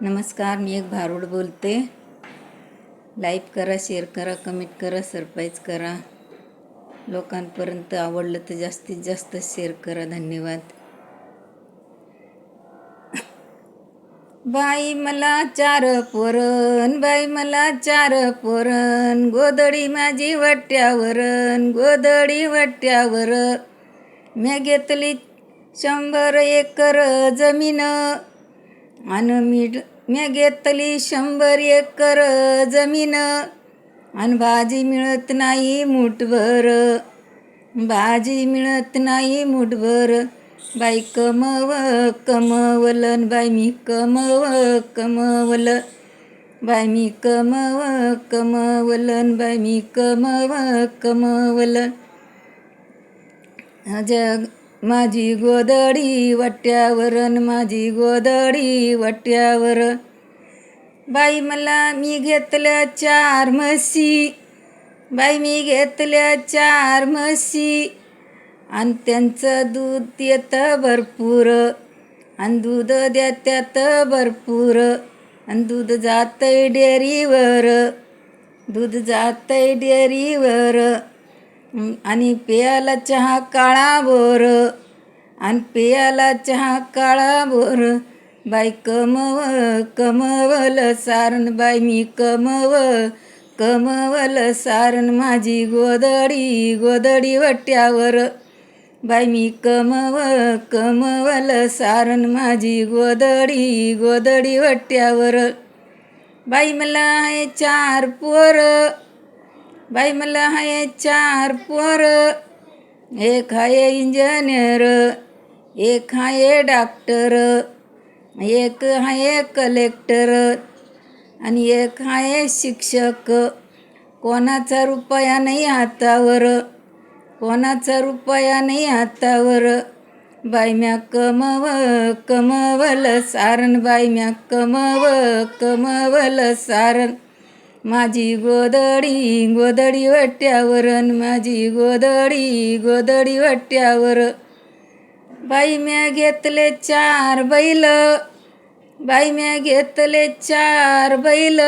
नमस्कार, मी एक भारूड बोलते. लाईक करा, शेअर करा, कमेंट करा, सरप्राईज करा. लोकांपर्यंत आवडलं तर जास्तीत जास्त शेअर करा. धन्यवाद. बाई मला 4 पोरण, बाई मला 4 पोरण, गोदडी माझी वट्यावरण, गोदडी वट्यावर. म्या घेतली 100 एकर जमीन, आणि म्या घेतली 100 एकर जमीन, आणि भाजी मिळत नाही मुठभर, भाजी मिळत नाही मुठभर. बाई कमवलं, बाई मी कमवलं, बाई मी कमवलं, बाई मी कमवलं. जग माझी गोदडी वट्यावरण, माझी गोदडी वट्यावर. बाई मी घेतल्या 4 म्हशी, बाई मी घेतल्या 4 म्हशी, आणि त्यांचं दूध येतं भरपूर, आणि दूध देत्यात भरपूर, आणि दूध जातंय डेअरीवर, दूध जातंय डेअरीवर. आणि पेयाला चहा काळा बोर, आणि पेयाला चहा काळा बोर. बाई कमवलं सारण, बाई मी कमवलं सारण, माझी गोदडी वट्यावर. बाई मी कमवलं सारण, माझी गोदडी वट्यावर. बाई मला आहे 4 पोर, बाई मला आहे 4 पोर. एक आहे इंजिनियर, एक आहे डॉक्टर, एक आहे कलेक्टर, आणि एक आहे शिक्षक. कोणाचा रुपया नाही हातावर, कोणाचा रुपया नाही हातावर. बाई म्या कमवलं सारण, बाई म्या कमवलं सारण, माझी गोदडी वट्यावरण, माझी गोदडी वट्यावर. बाई म्या घेतले 4 बैल, बाई म्या घेतले 4 बैल,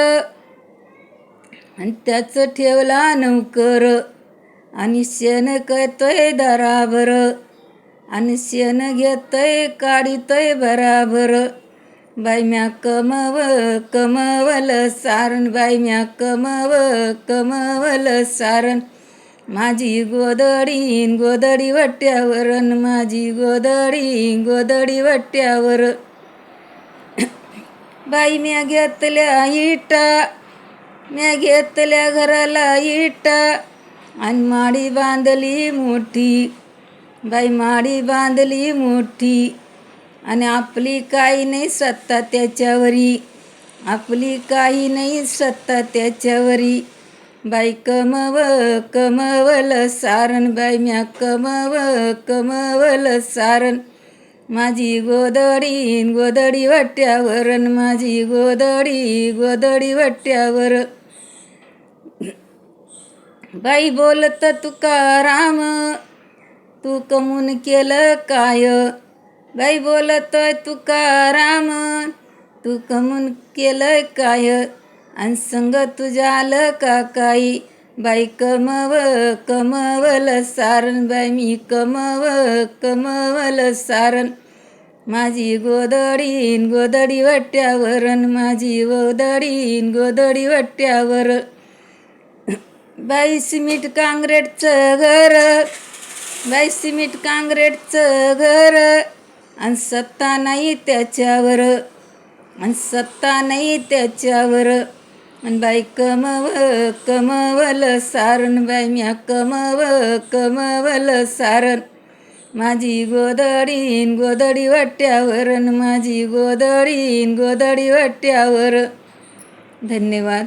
आणि त्याचं ठेवला नौकर, आणि शेण करतोय दराबर, आणि शेण घेतोय काढितोय बराबर. बाई म्या कमवलं सारण, बाई म्या कमवलं सारण, माझी गोदडी वट्यावरण, माझी गोदडी वट्यावर. बाई म्या घेतल्या इटा, म्या घेतल्या घराला इटा, आणि माडी बांधली मोठी, बाई माडी बांधली मोठी, आणि आपली काही नाही सत्ता त्याच्यावरी, आपली काही नाही सत्ता त्याच्यावरी. बाई कमवलं सारण, बाई म्या कमवलं सारण, माझी गोदडी वट्यावरण, माझी गोदडी वट्यावर. बाई बोलत तुकाराम, तू कमून केलं काय, बाई बोलतोय तुकाराम, तू कमून केलं काय, आणि संग तुझ्या आलं का काही. बाई कमवलं सारण, बाई मी कमवलं सारण, माझी गोदडी वट्यावरण, माझी गोदडी वट्यावर. बाई सिमेंट काँक्रीटचं घर, बाई सिमेंट काँक्रीटचं घर, आणि सत्ता नाही त्याच्यावर, आणि सत्ता नाही त्याच्यावर. आणि बाई कमवलं सारण, बाई म्या कमवलं सारण, माझी गोदडी वट्यावरण, माझी गोदडी वट्यावर. धन्यवाद.